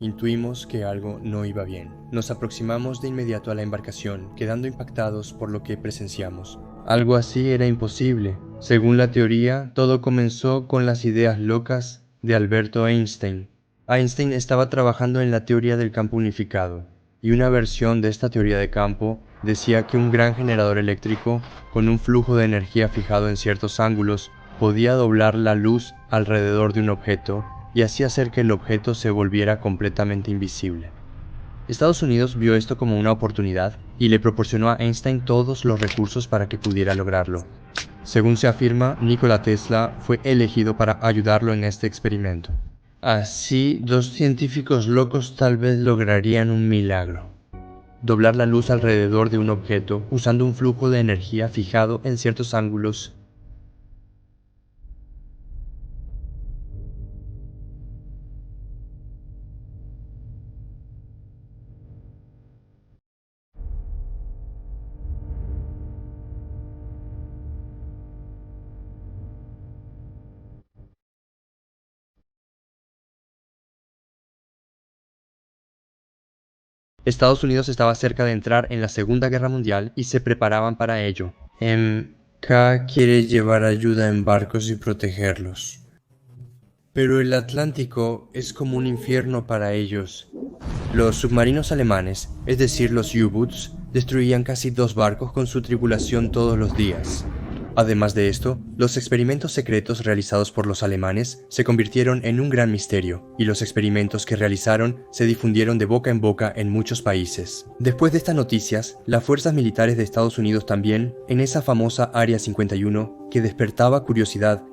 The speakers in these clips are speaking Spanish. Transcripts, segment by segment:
Intuimos que algo no iba bien. Nos aproximamos de inmediato a la embarcación, quedando impactados por lo que presenciamos. Algo así era imposible. Según la teoría, todo comenzó con las ideas locas de Alberto Einstein. Einstein estaba trabajando en la teoría del campo unificado, y una versión de esta teoría de campo decía que un gran generador eléctrico, con un flujo de energía fijado en ciertos ángulos, podía doblar la luz alrededor de un objeto y así hacer que el objeto se volviera completamente invisible. Estados Unidos vio esto como una oportunidad y le proporcionó a Einstein todos los recursos para que pudiera lograrlo. Según se afirma, Nikola Tesla fue elegido para ayudarlo en este experimento. Así, dos científicos locos tal vez lograrían un milagro: doblar la luz alrededor de un objeto usando un flujo de energía fijado en ciertos ángulos. Estados Unidos estaba cerca de entrar en la Segunda Guerra Mundial y se preparaban para ello. K quiere llevar ayuda en barcos y protegerlos. Pero el Atlántico es como un infierno para ellos. Los submarinos alemanes, es decir, los U-Boots, destruían casi 2 barcos con su tripulación todos los días. Además de esto, los experimentos secretos realizados por los alemanes se convirtieron en un gran misterio, y los experimentos que realizaron se difundieron de boca en boca en muchos países. Después de estas noticias, las fuerzas militares de Estados Unidos también, en esa famosa Área 51, que despertaba curiosidad,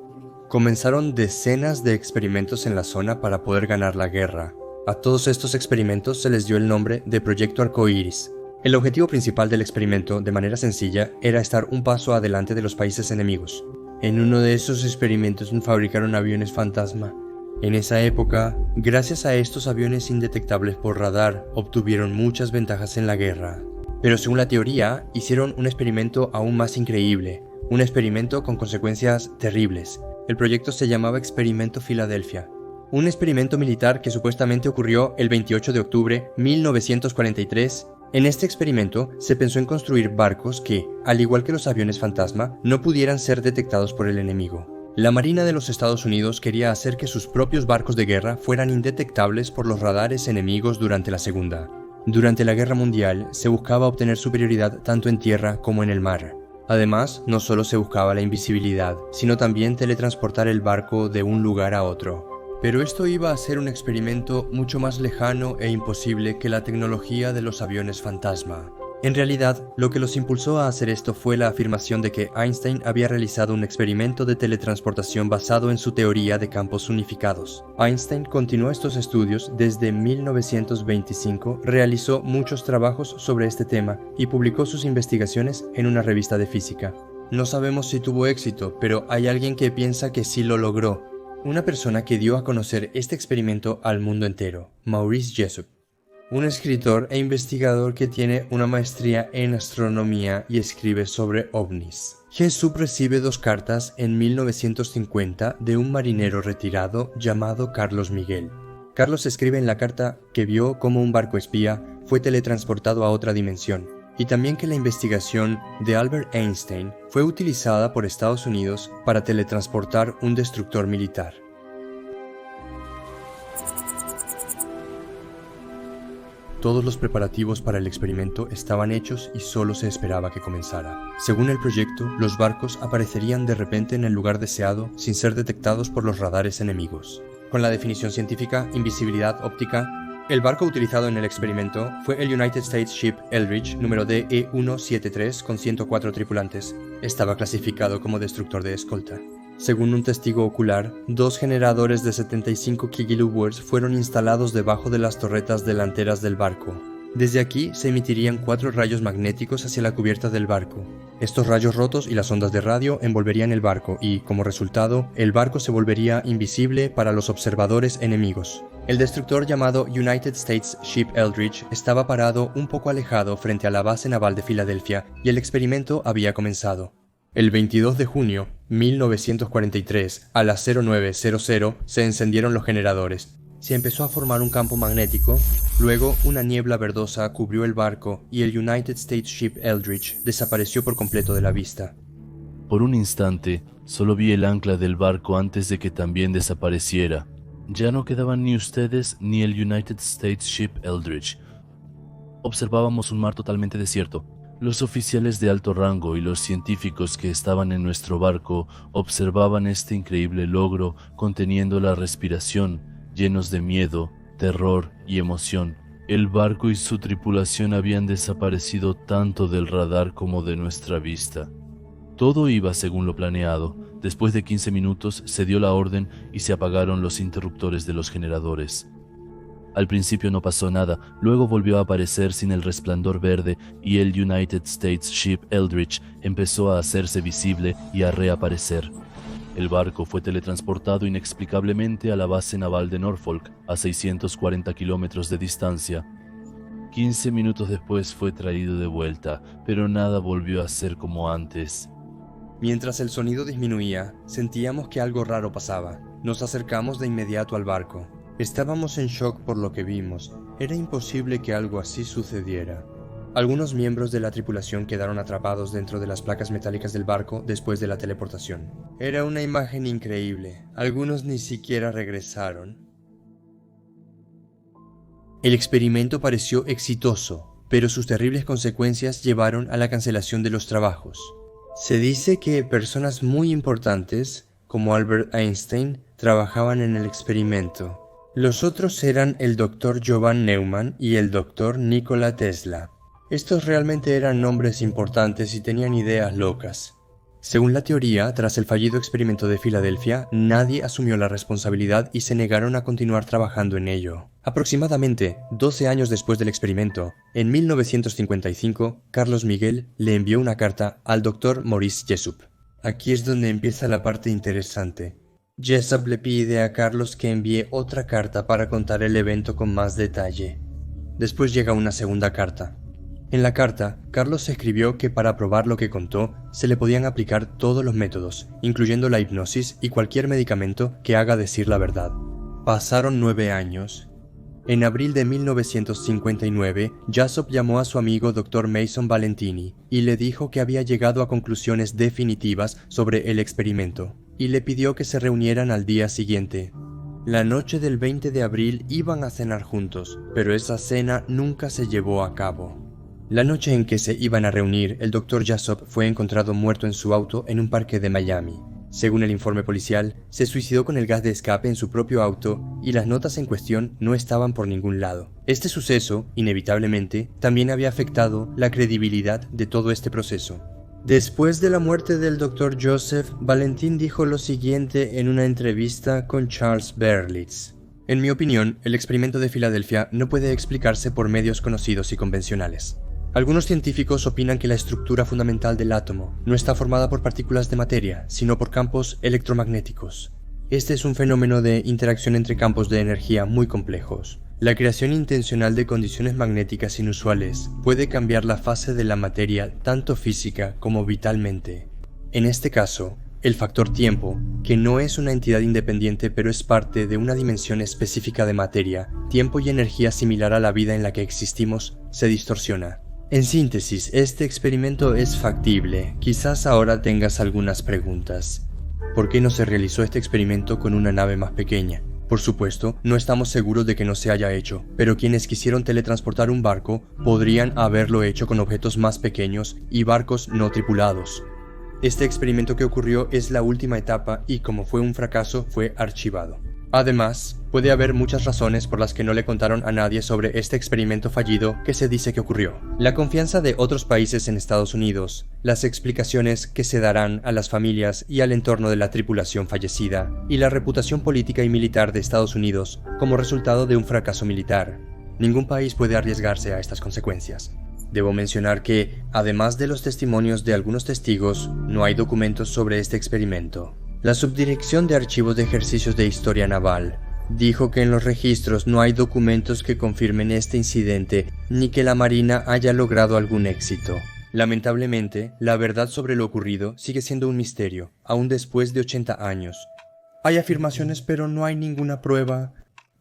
comenzaron decenas de experimentos en la zona para poder ganar la guerra. A todos estos experimentos se les dio el nombre de Proyecto Arcoíris. El objetivo principal del experimento, de manera sencilla, era estar un paso adelante de los países enemigos. En uno de esos experimentos fabricaron aviones fantasma. En esa época, gracias a estos aviones indetectables por radar, obtuvieron muchas ventajas en la guerra. Pero según la teoría, hicieron un experimento aún más increíble, un experimento con consecuencias terribles. El proyecto se llamaba Experimento Filadelfia. Un experimento militar que supuestamente ocurrió el 28 de octubre de 1943. En este experimento se pensó en construir barcos que, al igual que los aviones fantasma, no pudieran ser detectados por el enemigo. La Marina de los Estados Unidos quería hacer que sus propios barcos de guerra fueran indetectables por los radares enemigos durante la Segunda. Durante la Guerra Mundial se buscaba obtener superioridad tanto en tierra como en el mar. Además, no solo se buscaba la invisibilidad, sino también teletransportar el barco de un lugar a otro. Pero esto iba a ser un experimento mucho más lejano e imposible que la tecnología de los aviones fantasma. En realidad, lo que los impulsó a hacer esto fue la afirmación de que Einstein había realizado un experimento de teletransportación basado en su teoría de campos unificados. Einstein continuó estos estudios desde 1925, realizó muchos trabajos sobre este tema y publicó sus investigaciones en una revista de física. No sabemos si tuvo éxito, pero hay alguien que piensa que sí lo logró. Una persona que dio a conocer este experimento al mundo entero, Maurice Jessup, un escritor e investigador que tiene una maestría en astronomía y escribe sobre ovnis. Jessup recibe 2 cartas en 1950 de un marinero retirado llamado Carlos Miguel. Carlos escribe en la carta que vio cómo un barco espía fue teletransportado a otra dimensión, y también que la investigación de Albert Einstein fue utilizada por Estados Unidos para teletransportar un destructor militar. Todos los preparativos para el experimento estaban hechos y solo se esperaba que comenzara. Según el proyecto, los barcos aparecerían de repente en el lugar deseado sin ser detectados por los radares enemigos. Con la definición científica, invisibilidad óptica, el barco utilizado en el experimento fue el United States Ship Eldridge número DE-173 con 104 tripulantes. Estaba clasificado como destructor de escolta. Según un testigo ocular, 2 generadores de 75 kW fueron instalados debajo de las torretas delanteras del barco. Desde aquí se emitirían 4 rayos magnéticos hacia la cubierta del barco. Estos rayos rotos y las ondas de radio envolverían el barco y, como resultado, el barco se volvería invisible para los observadores enemigos. El destructor llamado United States Ship Eldridge estaba parado un poco alejado frente a la base naval de Filadelfia y el experimento había comenzado. El 22 de junio de 1943, a las 09:00, se encendieron los generadores. Se empezó a formar un campo magnético, luego una niebla verdosa cubrió el barco y el United States Ship Eldridge desapareció por completo de la vista. Por un instante, solo vi el ancla del barco antes de que también desapareciera. Ya no quedaban ni ustedes ni el United States Ship Eldridge. Observábamos un mar totalmente desierto. Los oficiales de alto rango y los científicos que estaban en nuestro barco observaban este increíble logro conteniendo la respiración, llenos de miedo, terror y emoción. El barco y su tripulación habían desaparecido tanto del radar como de nuestra vista. Todo iba según lo planeado. Después de 15 minutos se dio la orden y se apagaron los interruptores de los generadores. Al principio no pasó nada, luego volvió a aparecer sin el resplandor verde y el United States Ship Eldridge empezó a hacerse visible y a reaparecer. El barco fue teletransportado inexplicablemente a la base naval de Norfolk, a 640 kilómetros de distancia. 15 minutos después fue traído de vuelta, pero nada volvió a ser como antes. Mientras el sonido disminuía, sentíamos que algo raro pasaba. Nos acercamos de inmediato al barco. Estábamos en shock por lo que vimos. Era imposible que algo así sucediera. Algunos miembros de la tripulación quedaron atrapados dentro de las placas metálicas del barco después de la teleportación. Era una imagen increíble. Algunos ni siquiera regresaron. El experimento pareció exitoso, pero sus terribles consecuencias llevaron a la cancelación de los trabajos. Se dice que personas muy importantes, como Albert Einstein, trabajaban en el experimento. Los otros eran el Dr. Johann Neumann y el Dr. Nikola Tesla. Estos realmente eran nombres importantes y tenían ideas locas. Según la teoría, tras el fallido experimento de Filadelfia, nadie asumió la responsabilidad y se negaron a continuar trabajando en ello. Aproximadamente 12 años después del experimento, en 1955, Carlos Miguel le envió una carta al Dr. Maurice Jessup. Aquí es donde empieza la parte interesante. Jessup le pide a Carlos que envíe otra carta para contar el evento con más detalle. Después llega una segunda carta. En la carta, Carlos escribió que para probar lo que contó, se le podían aplicar todos los métodos, incluyendo la hipnosis y cualquier medicamento que haga decir la verdad. Pasaron 9 años. En abril de 1959, Jessup llamó a su amigo Dr. Mason Valentini y le dijo que había llegado a conclusiones definitivas sobre el experimento, y le pidió que se reunieran al día siguiente. La noche del 20 de abril iban a cenar juntos, pero esa cena nunca se llevó a cabo. La noche en que se iban a reunir, el Dr. Jessup fue encontrado muerto en su auto en un parque de Miami. Según el informe policial, se suicidó con el gas de escape en su propio auto y las notas en cuestión no estaban por ningún lado. Este suceso, inevitablemente, también había afectado la credibilidad de todo este proceso. Después de la muerte del Dr. Joseph, Valentin dijo lo siguiente en una entrevista con Charles Berlitz. En mi opinión, el experimento de Filadelfia no puede explicarse por medios conocidos y convencionales. Algunos científicos opinan que la estructura fundamental del átomo no está formada por partículas de materia, sino por campos electromagnéticos. Este es un fenómeno de interacción entre campos de energía muy complejos. La creación intencional de condiciones magnéticas inusuales puede cambiar la fase de la materia tanto física como vitalmente. En este caso, el factor tiempo, que no es una entidad independiente pero es parte de una dimensión específica de materia, tiempo y energía similar a la vida en la que existimos, se distorsiona. En síntesis, este experimento es factible. Quizás ahora tengas algunas preguntas. ¿Por qué no se realizó este experimento con una nave más pequeña? Por supuesto, no estamos seguros de que no se haya hecho, pero quienes quisieron teletransportar un barco podrían haberlo hecho con objetos más pequeños y barcos no tripulados. Este experimento que ocurrió es la última etapa y como fue un fracaso, fue archivado. Además, puede haber muchas razones por las que no le contaron a nadie sobre este experimento fallido que se dice que ocurrió. La confianza de otros países en Estados Unidos, las explicaciones que se darán a las familias y al entorno de la tripulación fallecida, y la reputación política y militar de Estados Unidos como resultado de un fracaso militar. Ningún país puede arriesgarse a estas consecuencias. Debo mencionar que, además de los testimonios de algunos testigos, no hay documentos sobre este experimento. La Subdirección de Archivos de Ejercicios de Historia Naval dijo que en los registros no hay documentos que confirmen este incidente ni que la Marina haya logrado algún éxito. Lamentablemente, la verdad sobre lo ocurrido sigue siendo un misterio, aún después de 80 años. Hay afirmaciones pero no hay ninguna prueba.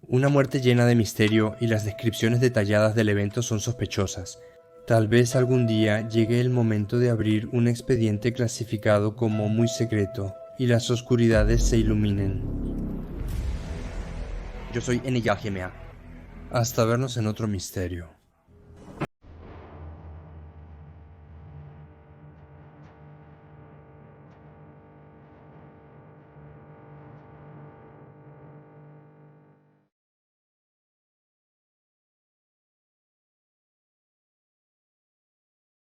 Una muerte llena de misterio y las descripciones detalladas del evento son sospechosas. Tal vez algún día llegue el momento de abrir un expediente clasificado como muy secreto y las oscuridades se iluminen. Yo soy NYGMA. Hasta vernos en otro misterio.